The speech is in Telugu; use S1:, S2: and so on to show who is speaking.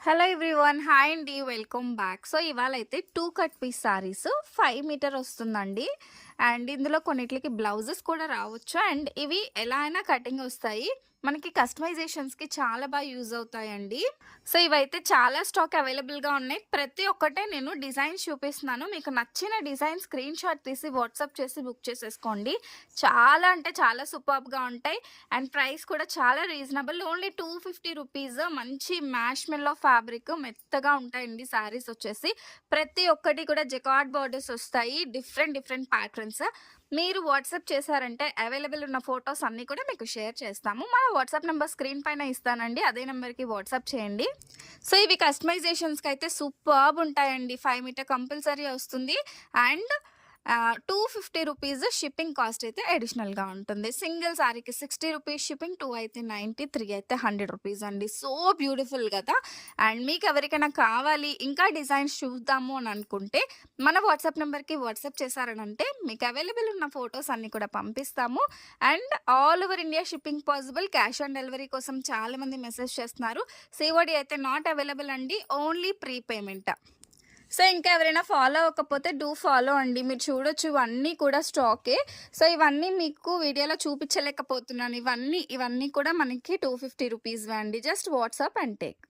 S1: Hello everyone. హాయ్ అండి. Welcome back. సో ఇవాళైతే 2 కట్ పీస్ సారీస్ 5 మీటర్ వస్తుందండి. అండ్ ఇందులో కొన్నిట్లకి బ్లౌజెస్ కూడా రావచ్చు. అండ్ ఇవి ఎలా అయినా కటింగ్ వస్తాయి. మనకి కస్టమైజేషన్స్‌కి చాలా యూజ్ అవుతాయండి. సో ఇవైతే చాలా స్టాక్ అవైలబుల్‌గా ఉన్నాయి. ప్రతి ఒక్కటే నేను డిజైన్స్ చూపిస్తున్నాను. మీకు నచ్చిన డిజైన్ స్క్రీన్ షాట్ తీసి వాట్సాప్ చేసి బుక్ చేసేసుకోండి. చాలా అంటే చాలా సూపర్బ్‌గా ఉంటాయి. అండ్ ప్రైస్ కూడా చాలా రీజనబుల్. Only 250 rupees. మంచి మ్యాష్‌మెల్లో ఫ్యాబ్రిక్ మెత్తగా ఉంటాయండి శారీస్ వచ్చేసి. ప్రతి ఒక్కటి కూడా జకార్డ్ బోర్డర్స్ వస్తాయి. Different different patterns. మీరు వాట్సాప్ చేశారంటే అవైలబుల్ ఉన్న ఫోటోస్ అన్నీ కూడా మీకు షేర్ చేస్తాము. మన వాట్సాప్ నెంబర్ స్క్రీన్ పైన ఇస్తానండి. అదే నెంబర్‌కి వాట్సాప్ చేయండి. సో ఇవి కస్టమైజేషన్స్‌కి అయితే సూపర్బ్ ఉంటాయండి. 5 మీటర్ కంపల్సరీ వస్తుంది. అండ్ 250 రూపీస్ షిప్పింగ్ కాస్ట్ అయితే అడిషనల్‌గా ఉంటుంది. సింగిల్ సారీకి 60 రూపీస్ షిప్పింగ్, 2 అయితే 90, 3 అయితే 100 రూపీస్ అండి. సో బ్యూటిఫుల్ కదా! అండ్ మీకు ఎవరికైనా కావాలి ఇంకా డిజైన్స్ చూద్దాము అని అనుకుంటే మన వాట్సాప్ నెంబర్‌కి వాట్సాప్ చేశారనంటే మీకు అవైలబుల్ ఉన్న ఫోటోస్ అన్నీ కూడా పంపిస్తాము. And all over India shipping possible. Cash on delivery కోసం చాలామంది మెసేజ్ చేస్తున్నారు. సీఓడీ అయితే నాట్ అవైలబుల్ అండి. Only pre payment. సో ఇంకా ఎవరైనా ఫాలో అవ్వకపోతే డూ ఫాలో అండి. మీరు చూడొచ్చు ఇవన్నీ కూడా స్టాకే. సో ఇవన్నీ మీకు వీడియోలో చూపించలేకపోతున్నాను. ఇవన్నీ కూడా మనకి 250 రూపీస్‌వే అండి. Just WhatsApp and take.